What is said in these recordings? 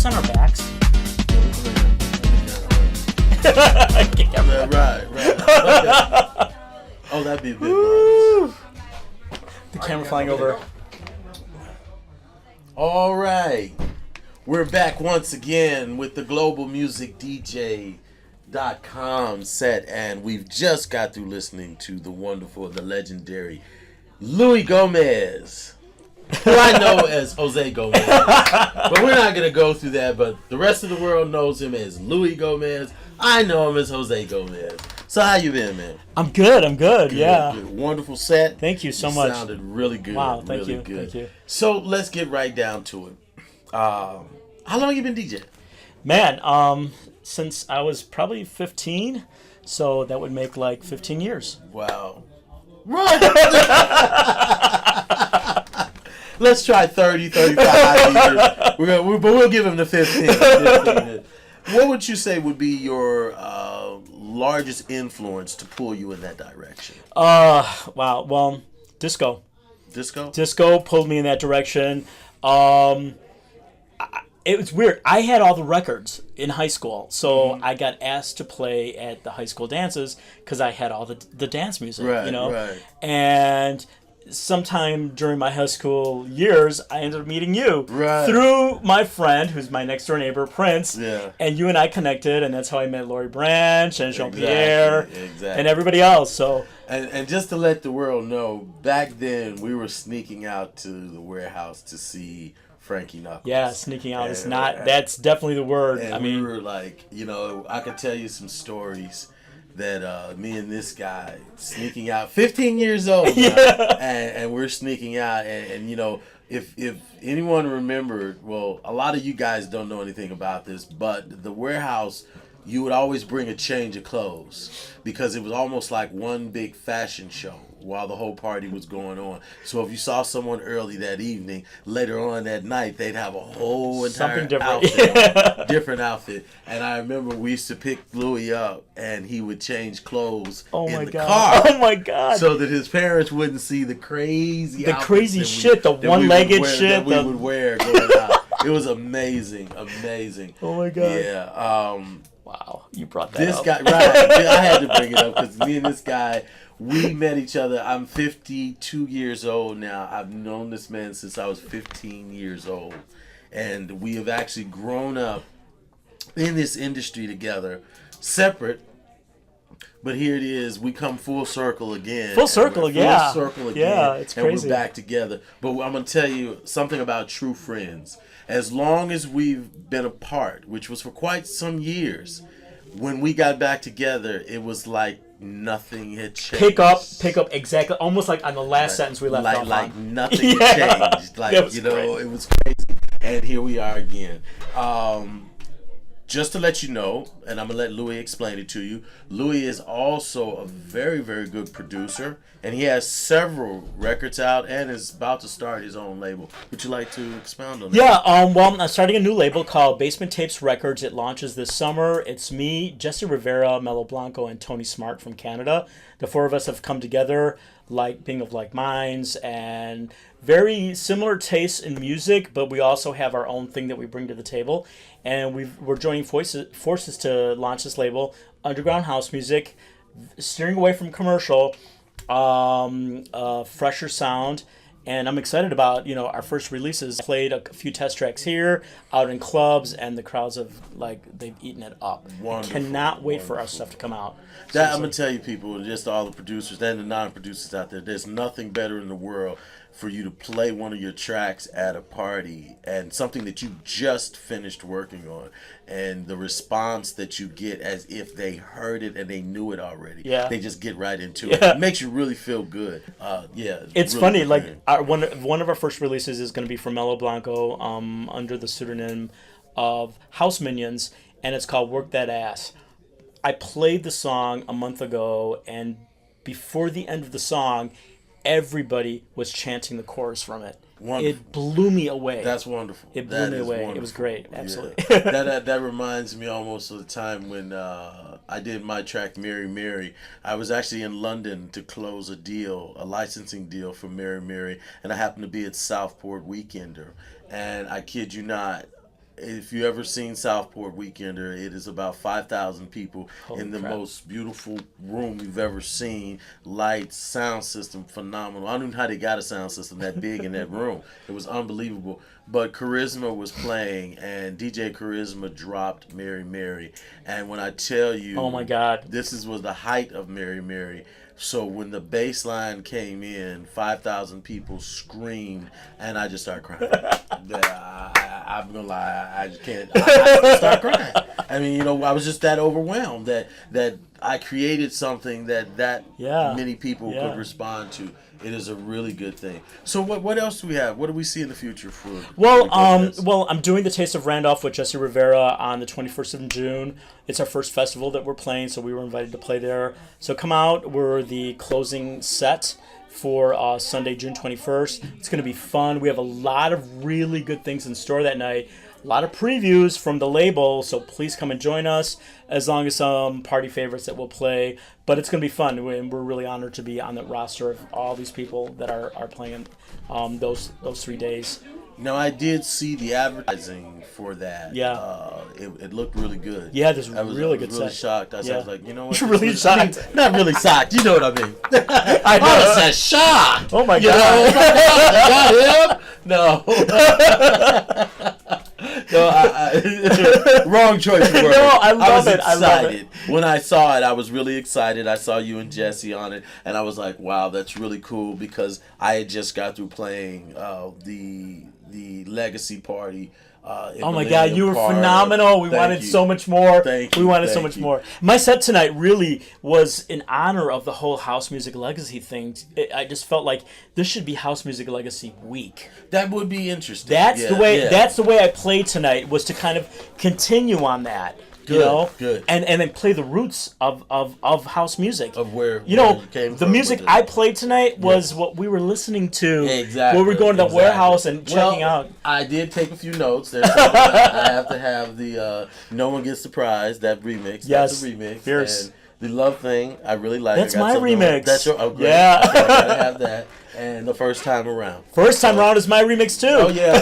on our backs? Right. Okay. Oh, that'd be a big one. The camera flying over. All right. We're back once again with the globalmusicdj.com set, and we've just got through listening to the wonderful, the legendary Louie Gomez, who I know as Jose Gomez. But we're not going to go through that, but the rest of the world knows him as Louie Gomez. I know him as Jose Gomez. So how you been, man? I'm good. Yeah. Good. Wonderful set. Thank you so much. Sounded really good. Wow, thank really you. Good. Thank you. So let's get right down to it. How long you been DJing? Man, since I was probably 15, so that would make like 15 years. Wow. Right. Let's try 30, 35 years. But we'll give him the 15. What would you say would be your largest influence to pull you in that direction? Wow. Well, disco. Disco pulled me in that direction. It was weird. I had all the records in high school, so I got asked to play at the high school dances because I had all the dance music, Right. And sometime during my high school years, I ended up meeting you through my friend, who's my next door neighbor, Prince. Yeah. And you and I connected, and that's how I met Laurie Branch and Jean-Pierre and everybody else. So. And just to let the world know, back then we were sneaking out to the warehouse to see Frankie Knuckles. Yeah, sneaking out is not. That's definitely the word. And we were like, I could tell you some stories that me and this guy sneaking out, 15 years old, and we're sneaking out, and if anyone remembered, well, a lot of you guys don't know anything about this, but the warehouse, you would always bring a change of clothes because it was almost like one big fashion show while the whole party was going on. So if you saw someone early that evening, later on that night, they'd have a whole entire different outfit. And I remember we used to pick Louie up, and he would change clothes in the car. Oh my God! So that his parents wouldn't see the crazy shit, the one-legged shit that we would wear going out. It was amazing. Oh my God! Yeah. Wow, you brought that this up. guy, right? I had to bring it up because me and this guy, we met each other. I'm 52 years old now. I've known this man since I was 15 years old, and we have actually grown up in this industry together, separate. But here it is. We come full circle again. Full circle again. Yeah, it's and crazy. We're back together. But I'm going to tell you something about true friends. As long as we've been apart, which was for quite some years, when we got back together, it was like nothing had changed. Pick up, exactly. Almost like on the last sentence we left off like on. Nothing had changed. Like, it was crazy. And here we are again. Just to let you know, and I'm going to let Louie explain it to you, Louie is also a very, very good producer, and he has several records out and is about to start his own label. Would you like to expound on that? Yeah, well, I'm starting a new label called Bassment Tapes Records. It launches this summer. It's me, Jesse Rivera, Melo Blanco, and Tony Smart from Canada. The four of us have come together, being of like minds, and very similar tastes in music, but we also have our own thing that we bring to the table. And we're joining forces to launch this label, underground house music, steering away from commercial, fresher sound. And I'm excited about, our first releases. I played a few test tracks here, out in clubs, and the crowds have, they've eaten it up. Wonderful, I cannot wait for our stuff to come out. I'm going to tell you people, just all the producers and the non-producers out there, there's nothing better in the world for you to play one of your tracks at a party and something that you just finished working on, and the response that you get as if they heard it and they knew it already. Yeah. They just get right into it. It makes you really feel good. It's really funny. One of our first releases is going to be from Melo Blanco under the pseudonym of House Minions, and it's called Work That Ass. I played the song a month ago, and before the end of the song, everybody was chanting the chorus from it. Wonderful. It blew me away. That's wonderful. It blew me away. Wonderful. It was great. Absolutely. Yeah. That reminds me almost of the time when I did my track Mary Mary. I was actually in London to close a licensing deal for Mary Mary, and I happened to be at Southport Weekender. And I kid you not, if you ever seen Southport Weekender, it is about 5,000 people in the crap. most beautiful room you've ever seen. Lights, sound system, phenomenal. I don't know how they got a sound system that big in that room. It was unbelievable. But Charisma was playing, and DJ Charisma dropped Mary Mary. And when I tell you, Oh my God, was the height of Mary Mary. So when the bass line came in, 5,000 people screamed, and I just started crying. I'm gonna lie, I just can't. I start crying. I mean, I was just that overwhelmed that I created something that many people could respond to. It is a really good thing. So what else do we have? What do we see in the future for? Well, I'm doing the Taste of Randolph with Jesse Rivera on the 21st of June. It's our first festival that we're playing, so we were invited to play there. So come out. We're the closing set for Sunday, June 21st. It's going to be fun. We have a lot of really good things in store that night. A lot of previews from the label, so please come and join us, as long as some party favorites that we'll play. But it's going to be fun, and we're really honored to be on the roster of all these people that are playing those 3 days. Now, I did see the advertising for that. Yeah. It looked really good. Yeah, there's I was really good really set. shocked. I was like, you know what? You're really shocked. I mean, not really shocked. You know what I mean. I know. I was just shocked. Oh my You God. know? Got him? No, wrong choice of words. No, I love was it. I love excited. When I saw it, I was really excited. I saw you and Jesse on it, and I was like, wow, that's really cool, because I had just got through playing the Legacy Party. Oh my God, you were phenomenal. We wanted so much more. We wanted so much more. My set tonight really was in honor of the whole House Music Legacy thing. I just felt like this should be House Music Legacy Week. That would be interesting. That's the way I played tonight, was to kind of continue on that. Good. And then play the roots of house music. Of where you came the from music I played tonight was what we were listening to. Exactly. When we were going to the warehouse and checking out. I did take a few notes. There's I have to have the No One Gets Surprised, that remix. Yes. That's a remix. Fierce. And the Love Thing, I really like. That's my remix. That's your. Oh, great. Yeah. I gotta have that. And the First Time Around. First Time Around is my remix too. Oh yeah,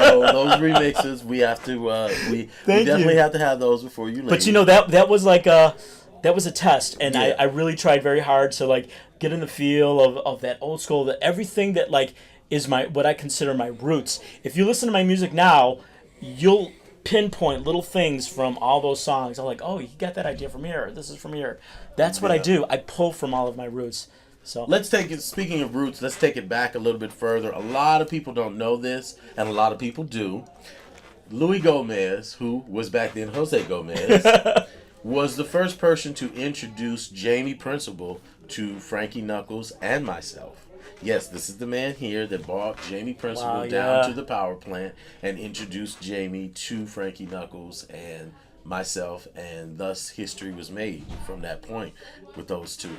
so those remixes we have to we definitely have to have those before you leave. But that was like that was a test, and I really tried very hard to get in the feel of that old school, that everything that is what I consider my roots. If you listen to my music now, you'll pinpoint little things from all those songs. I'm like, oh, you got that idea from here. This is from here. That's what I do. I pull from all of my roots. So let's take it. Speaking of roots, let's take it back a little bit further. A lot of people don't know this, and a lot of people do. Louie Gomez, who was back then Jose Gomez, was the first person to introduce Jamie Principle to Frankie Knuckles and myself. Yes, this is the man here that brought Jamie Principle down to the power plant and introduced Jamie to Frankie Knuckles and myself, and thus history was made from that point with those two.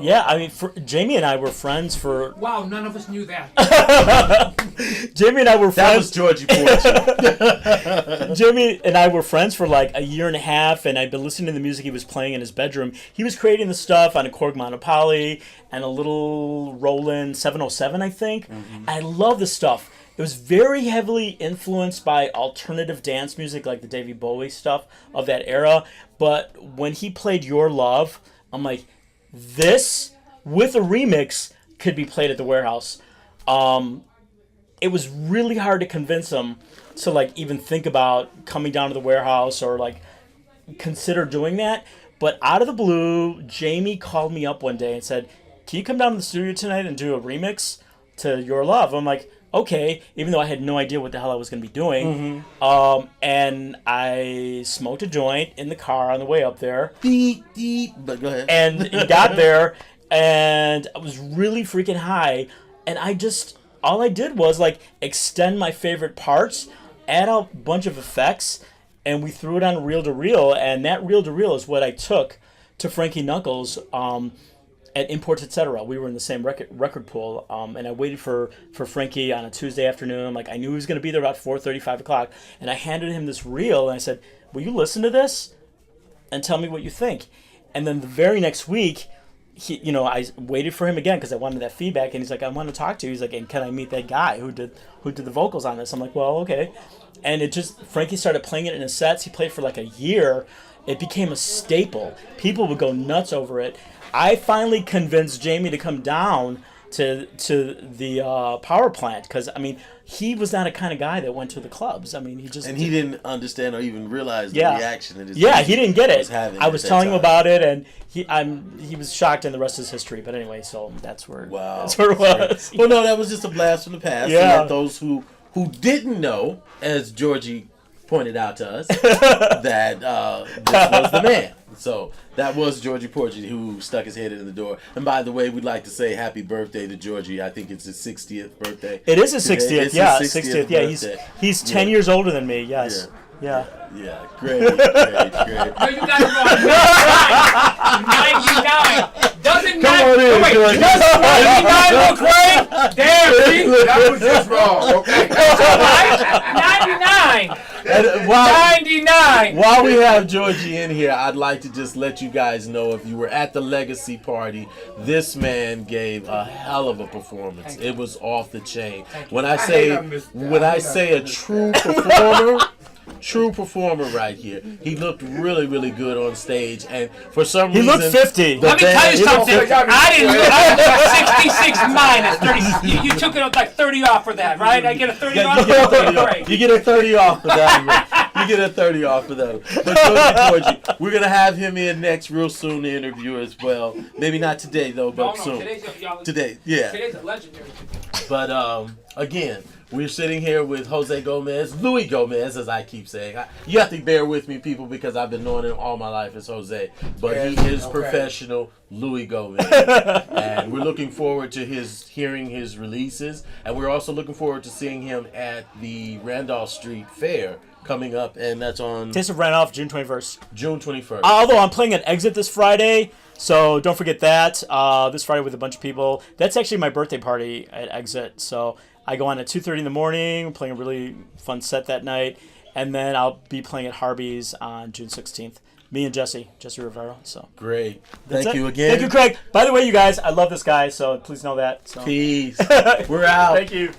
Yeah, I mean, Jamie and I were friends for. Wow, none of us knew that. Jamie and I were friends. That was Georgie Portia. Jamie and I were friends for like a year and a half, and I'd been listening to the music he was playing in his bedroom. He was creating the stuff on a Korg Monopoly and a little Roland 707, I think. Mm-hmm. I love the stuff. It was very heavily influenced by alternative dance music, like the Davey Bowie stuff of that era. But when he played Your Love, I'm like, this, with a remix, could be played at the warehouse. It was really hard to convince him to even think about coming down to the warehouse or consider doing that. But out of the blue, Jamie called me up one day and said, can you come down to the studio tonight and do a remix to Your Love? I'm like, okay, even though I had no idea what the hell I was going to be doing. Mm-hmm. And I smoked a joint in the car on the way up there. But go ahead. And got there, and I was really freaking high. And all I did was extend my favorite parts, add a bunch of effects, and we threw it on reel-to-reel. And that reel-to-reel is what I took to Frankie Knuckles at Imports Etc. We were in the same record pool, and I waited for Frankie on a Tuesday afternoon. I knew he was going to be there about 4:30, 5 o'clock, and I handed him this reel, and I said, will you listen to this and tell me what you think? And then the very next week, I waited for him again because I wanted that feedback, and he's like, I want to talk to you. He's like, and can I meet that guy who did the vocals on this? I'm like, well, okay. And Frankie started playing it in his sets. He played for like a year. It became a staple. People would go nuts over it. I finally convinced Jamie to come down to the power plant because, I mean, he was not a kind of guy that went to the clubs. I mean, he didn't understand or even realize the reaction that his he didn't get it. I was telling him about it, and he was shocked, and the rest is history. But anyway, so that's where it was. Well, no, that was just a blast from the past. Yeah. To let those who didn't know, as Georgie pointed out to us, that this was the man. So that was Georgie Porgy who stuck his head in the door. And by the way, we'd like to say happy birthday to Georgie. I think it's his 60th birthday. It is his 60th. Yeah, 60th. Yeah, he's 10 years older than me. Yes. Yeah. Yeah. Great. No, you got it wrong. 99. Doesn't Come on in, Georgie. Doesn't 99 look right? Damn, see? That was just wrong. Okay. 99. And 99. While we have Georgie in here, I'd like to just let you guys know, if you were at the legacy party, this man gave a hell of a performance. It was off the chain. When I say a true performer right here. He looked really, really good on stage, and for some reason... He looked 50. Let me tell you something. I didn't 66 minus 30. You took it like 30 off for that, right? I get a 30 off? You get a 30 off for that. You get a 30 off for that. But Georgie, we're going to have him in next real soon to interview as well. Maybe not today, though, but soon. Today, yeah. Today's a legendary. But, again... We're sitting here with Jose Gomez, Louie Gomez, as I keep saying. You have to bear with me, people, because I've been knowing him all my life as Jose. But he is professional Louie Gomez. And we're looking forward to hearing his releases. And we're also looking forward to seeing him at the Randolph Street Fair coming up. And that's on... Taste of Randolph, June 21st. June 21st. Although I'm playing at Exit this Friday, so don't forget that. This Friday with a bunch of people. That's actually my birthday party at Exit, so... I go on at 2:30 in the morning, playing a really fun set that night, and then I'll be playing at Harvey's on June 16th. Me and Jesse Rivera. So great. Thank you again. Thank you, Craig. By the way, you guys, I love this guy, so please know that. So. Peace. We're out. Thank you.